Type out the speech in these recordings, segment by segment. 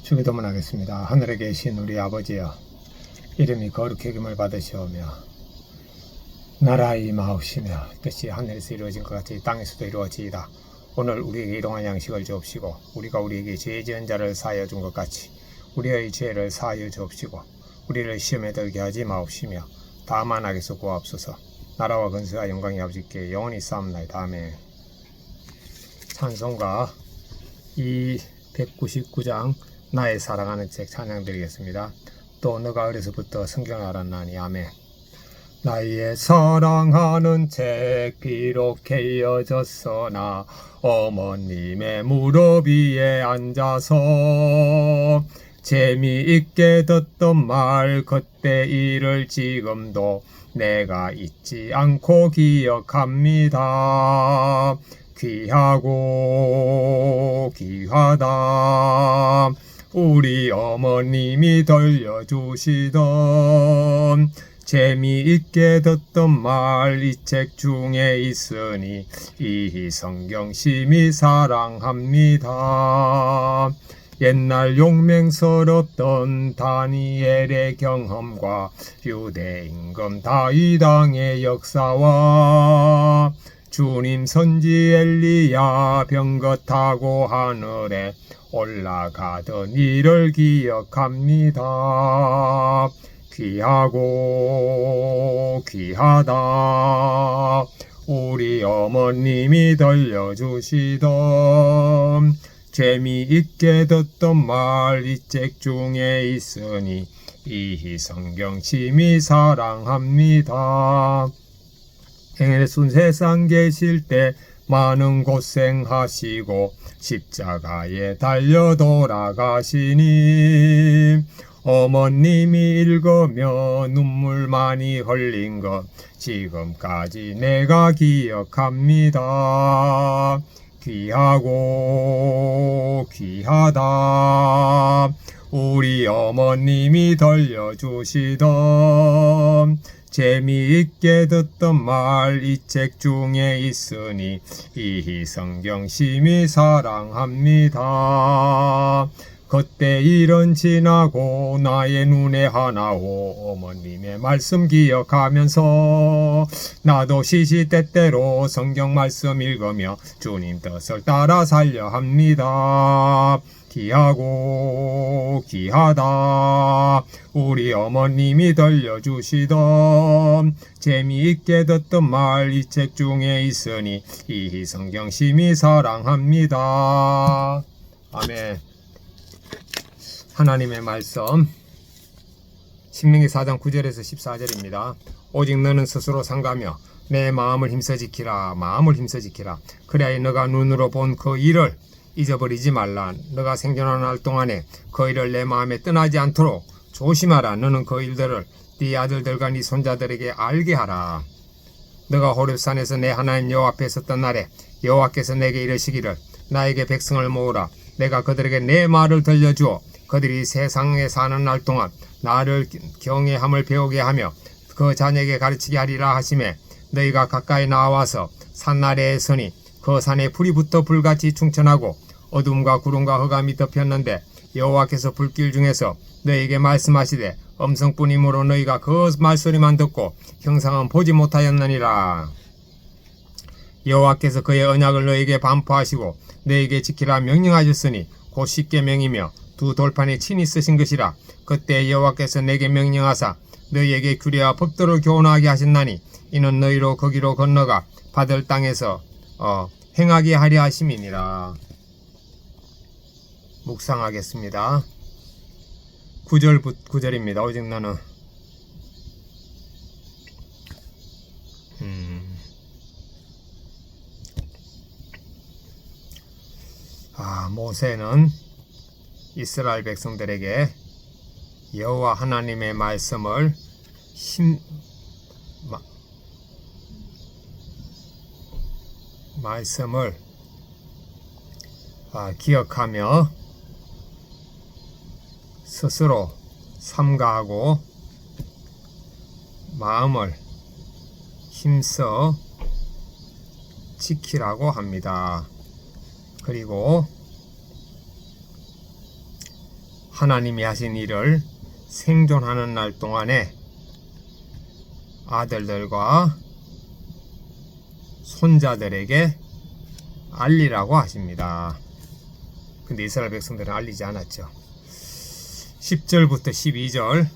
주기도문 하겠습니다. 하늘에 계신 우리 아버지여, 이름이 거룩히 여김을 받으시오며 나라의 임하옵시며 뜻이 하늘에서 이루어진 것 같이 땅에서도 이루어지이다. 오늘 우리에게 일용할 양식을 주옵시고 우리가 우리에게 죄 지은 자를 사하여 준 것 같이 우리의 죄를 사하여 주옵시고 우리를 시험에 들게 하지 마옵시며 다만 악에서 구하옵소서. 나라와 근세와 영광이 아버지께 영원히 쌓옵나이다. 아멘. 찬송가 199장 나의 사랑하는 책 찬양드리겠습니다. 또 너가 어려서부터 성경을 알았나니. 아멘. 나의 사랑하는 책 비록 헤어졌으나 어머님의 무릎 위에 앉아서 재미있게 듣던 말 그때 일을 지금도 내가 잊지 않고 기억합니다. 귀하고 귀하다 우리 어머님이 들려주시던 재미있게 듣던 말 이 책 중에 있으니 이 성경 심히 사랑합니다. 옛날 용맹스럽던 다니엘의 경험과 유대 임금 다윗 왕의 역사와 주님 선지 엘리야 병거 타고 하늘에 올라가던 일을 기억합니다. 귀하고 귀하다 우리 어머님이 들려주시던 재미있게 듣던 말 이 책 중에 있으니 이 성경 심히 사랑합니다. 행해순 세상 계실 때 많은 고생하시고 십자가에 달려 돌아가시니 어머님이 읽으며 눈물 많이 흘린 것 지금까지 내가 기억합니다. 귀하고 귀하다 우리 어머님이 들려주시던 재미있게 듣던 말 이 책 중에 있으니 이 성경 심히 사랑합니다. 그때 일은 지나고 나의 눈에 하나오 어머님의 말씀 기억하면서 나도 시시때때로 성경 말씀 읽으며 주님 뜻을 따라 살려 합니다. 귀하고 귀하다 우리 어머님이 들려주시던 재미있게 듣던 말 이 책 중에 있으니 이 성경 심히 사랑합니다. 아멘. 하나님의 말씀 신명기 4장 9절에서 14절입니다. 오직 너는 스스로 삼가며 내 마음을 힘써 지키라. 마음을 힘써 지키라. 그래야 너가 눈으로 본 그 일을 잊어버리지 말라. 너가 생존하는 날 동안에 그 일을 내 마음에 떠나지 않도록 조심하라. 너는 그 일들을 네 아들들과 네 손자들에게 알게 하라. 너가 호렙산에서 내 하나님 여호와 앞에 섰던 날에 여호와께서 내게 이르시기를 나에게 백성을 모으라. 내가 그들에게 내 말을 들려주어 그들이 세상에 사는 날 동안 나를 경외함을 배우게 하며 그 자녀에게 가르치게 하리라 하시매 너희가 가까이 나와서 산 아래에 서니 그 산에 불이 붙어 불같이 충천하고 어둠과 구름과 흑암이 덮였는데 여호와께서 불길 중에서 너희에게 말씀하시되 음성뿐이므로 너희가 그 말소리만 듣고 형상은 보지 못하였느니라. 여호와께서 그의 언약을 너희에게 반포하시고 너희에게 지키라 명령하셨으니 곧 십계명이며 두 돌판에 친히 쓰신 것이라. 그때 여호와께서 내게 명령하사 너희에게 규례와 법도를 교훈하게 하셨나니 이는 너희로 거기로 건너가 받을 땅에서 행하게 하려 하심이니라. 묵상하겠습니다. 9절입니다. 오직 너는 모세는 이스라엘 백성들에게 여호와 하나님의 말씀을 기억하며 스스로 삼가하고 마음을 힘써 지키라고 합니다. 그리고 하나님이 하신 일을 생존하는 날 동안에 아들들과 손자들에게 알리라고 하십니다. 근데 이스라엘 백성들은 알리지 않았죠. 10절부터 12절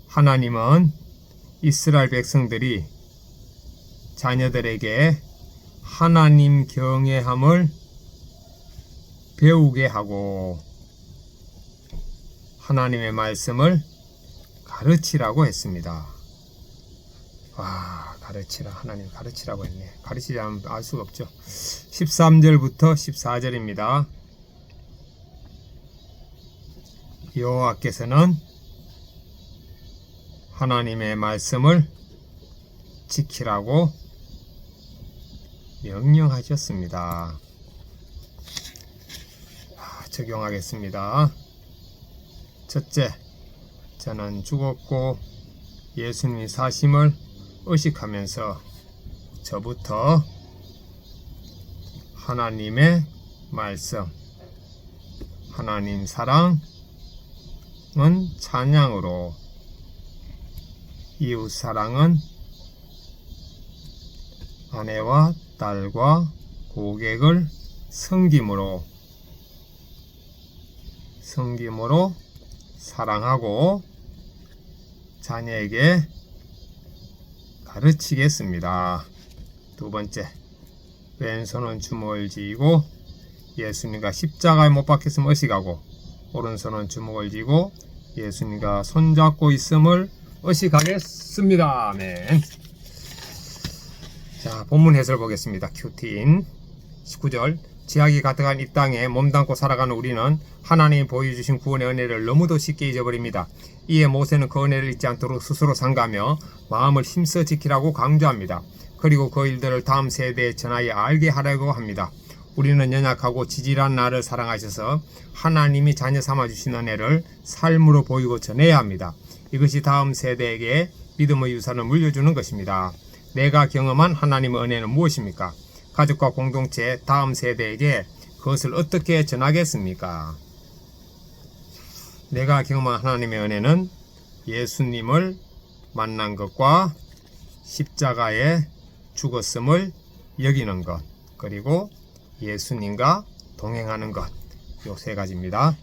하나님은 이스라엘 백성들이 자녀들에게 하나님 경외함을 배우게 하고 하나님의 말씀을 가르치라고 했습니다. 와, 가르치라. 하나님 가르치라고 했네. 가르치지 않으면 알 수가 없죠. 13절부터 14절입니다. 여호와께서는 하나님의 말씀을 지키라고 명령하셨습니다. 적용하겠습니다. 첫째, 저는 죽었고 예수님이 사심을 의식하면서 저부터 하나님의 말씀, 하나님 사랑은 찬양으로, 이웃 사랑은 아내와 딸과 고객을 섬김으로 사랑하고 자녀에게 가르치겠습니다. 두 번째, 왼손은 주먹을 쥐고 예수님과 십자가에 못 박혔음을 의식하고 오른손은 주먹을 쥐고 예수님과 손잡고 있음을 의식하겠습니다. 아멘. 자, 본문 해설 보겠습니다. 큐틴 19절, 죄악이 가득한 이 땅에 몸담고 살아가는 우리는 하나님이 보여주신 구원의 은혜를 너무도 쉽게 잊어버립니다. 이에 모세는 그 은혜를 잊지 않도록 스스로 상가하며 마음을 힘써 지키라고 강조합니다. 그리고 그 일들을 다음 세대에 전하여 알게 하려고 합니다. 우리는 연약하고 지질한 나를 사랑하셔서 하나님이 자녀 삼아주신 은혜를 삶으로 보이고 전해야 합니다. 이것이 다음 세대에게 믿음의 유산을 물려주는 것입니다. 내가 경험한 하나님의 은혜는 무엇입니까? 가족과 공동체, 다음 세대에게 그것을 어떻게 전하겠습니까? 내가 경험한 하나님의 은혜는 예수님을 만난 것과 십자가에 죽었음을 여기는 것, 그리고 예수님과 동행하는 것, 요 세 가지입니다.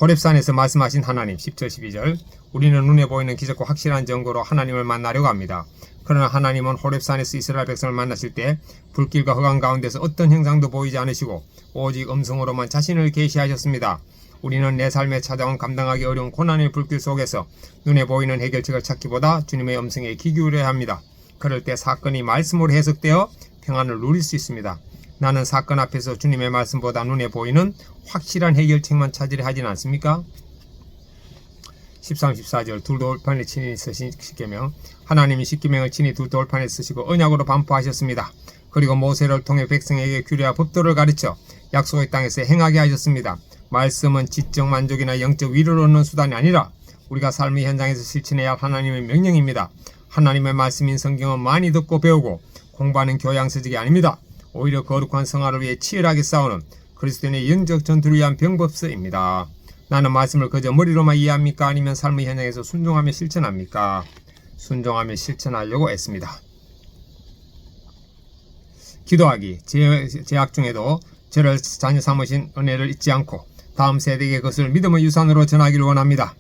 호렙산에서 말씀하신 하나님, 10절 12절, 우리는 눈에 보이는 기적과 확실한 증거로 하나님을 만나려고 합니다. 그러나 하나님은 호렙산에서 이스라엘 백성을 만나실 때 불길과 흑암 가운데서 어떤 형상도 보이지 않으시고 오직 음성으로만 자신을 계시하셨습니다. 우리는 내 삶에 찾아온 감당하기 어려운 고난의 불길 속에서 눈에 보이는 해결책을 찾기보다 주님의 음성에 귀 기울여야 합니다. 그럴 때 사건이 말씀으로 해석되어 평안을 누릴 수 있습니다. 나는 사건 앞에서 주님의 말씀보다 눈에 보이는 확실한 해결책만 찾으려 하진 않습니까? 13, 14절, 둘 돌판에 친히 쓰신 십계명, 하나님이 십계명을 친히 둘 돌판에 쓰시고 언약으로 반포하셨습니다. 그리고 모세를 통해 백성에게 규례와 법도를 가르쳐 약속의 땅에서 행하게 하셨습니다. 말씀은 지적 만족이나 영적 위로를 얻는 수단이 아니라 우리가 삶의 현장에서 실천해야 할 하나님의 명령입니다. 하나님의 말씀인 성경은 많이 듣고 배우고 공부하는 교양서적이 아닙니다. 오히려 거룩한 성화를 위해 치열하게 싸우는 그리스도인의 영적 전투를 위한 병법서입니다. 나는 말씀을 그저 머리로만 이해합니까? 아니면 삶의 현장에서 순종하며 실천합니까? 순종하며 실천하려고 애씁니다. 기도하기, 제약 중에도 저를 자녀 삼으신 은혜를 잊지 않고 다음 세대에게 그것을 믿음의 유산으로 전하기를 원합니다.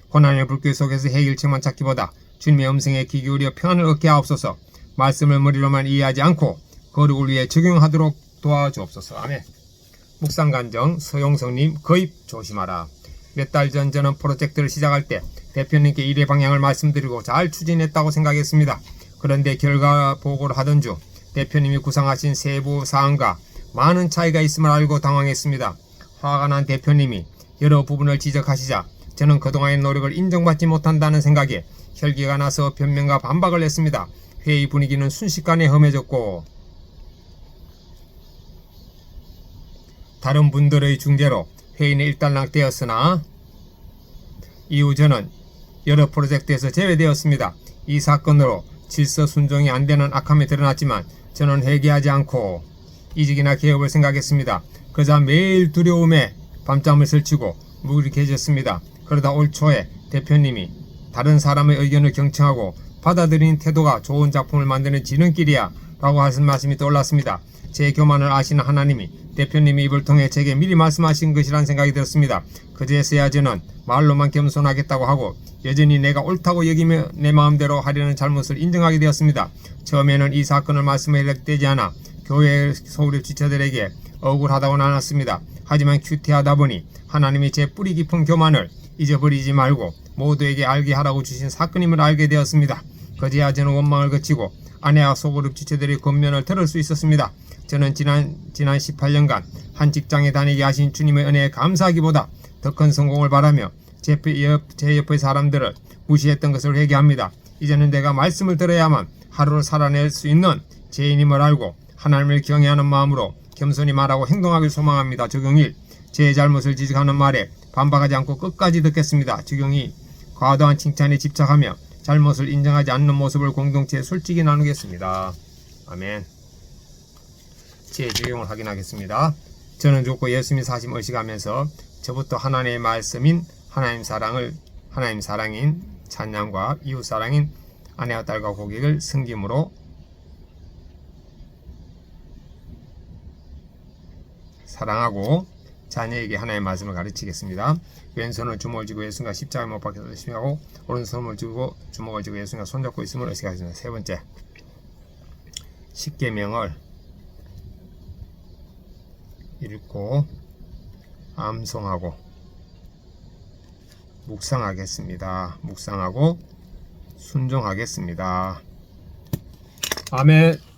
고난의 불길 속에서 해결책만 찾기보다 주님의 음성에 귀 기울여 평안을 얻게 하옵소서. 말씀을 머리로만 이해하지 않고 거룩을 위해 적용하도록 도와주옵소서. 아멘. 묵상간정 서용성님, 거입 조심하라. 몇 달 전 저는 프로젝트를 시작할 때 대표님께 일의 방향을 말씀드리고 잘 추진했다고 생각했습니다. 그런데 결과 보고를 하던 중 대표님이 구상하신 세부 사항과 많은 차이가 있음을 알고 당황했습니다. 화가 난 대표님이 여러 부분을 지적하시자 저는 그동안의 노력을 인정받지 못한다는 생각에 혈기가 나서 변명과 반박을 했습니다. 회의 분위기는 순식간에 험해졌고 다른 분들의 중재로 회의는 일단락되었으나 이후 저는 여러 프로젝트에서 제외되었습니다. 이 사건으로 질서 순종이 안 되는 악함이 드러났지만 저는 회개하지 않고 이직이나 개업을 생각했습니다. 그러자 매일 두려움에 밤잠을 설치고 무기력해졌습니다. 그러다 올 초에 대표님이 다른 사람의 의견을 경청하고 받아들이는 태도가 좋은 작품을 만드는 지름길이야 라고 하신 말씀이 떠올랐습니다. 제 교만을 아시는 하나님이 대표님의 입을 통해 제게 미리 말씀하신 것이란 생각이 들었습니다. 그제서야 저는 말로만 겸손하겠다고 하고 여전히 내가 옳다고 여기며 내 마음대로 하려는 잘못을 인정하게 되었습니다. 처음에는 이 사건을 말씀에 렉되지 않아 교회 소그룹 지체들에게 억울하다고 나눴습니다. 하지만 큐티하다 보니 하나님이 제 뿌리 깊은 교만을 잊어버리지 말고 모두에게 알게 하라고 주신 사건임을 알게 되었습니다. 그제야 저는 원망을 거치고 아내와 소그룹 지체들의 권면을 들을 수 있었습니다. 저는 지난 18년간 한 직장에 다니게 하신 주님의 은혜에 감사하기보다 더 큰 성공을 바라며 제 옆의 사람들을 무시했던 것을 회개합니다. 이제는 내가 말씀을 들어야만 하루를 살아낼 수 있는 죄인임을 알고 하나님을 경외하는 마음으로 겸손히 말하고 행동하길 소망합니다. 적용 1. 제 잘못을 지적하는 말에 반박하지 않고 끝까지 듣겠습니다. 적용 2. 과도한 칭찬에 집착하며 잘못을 인정하지 않는 모습을 공동체에 솔직히 나누겠습니다. 아멘. 제 적용을 확인하겠습니다. 저는 죽고 예수님이 사심 의식하면서 저부터 하나님의 말씀인 하나님 사랑인 찬양과 이웃 사랑인 아내와 딸과 고객을 섬김으로 사랑하고 자녀에게 하나님의 말씀을 가르치겠습니다. 왼손을 주먹을 쥐고 예수님과 십자가에 못 박혀서 의식하고 오른손을 쥐고 주먹을 쥐고 예수님과 손잡고 있음을 의식하겠습니다. 세 번째, 십계명을 읽고 암송하고 묵상하겠습니다. 묵상하고 순종하겠습니다. 아멘.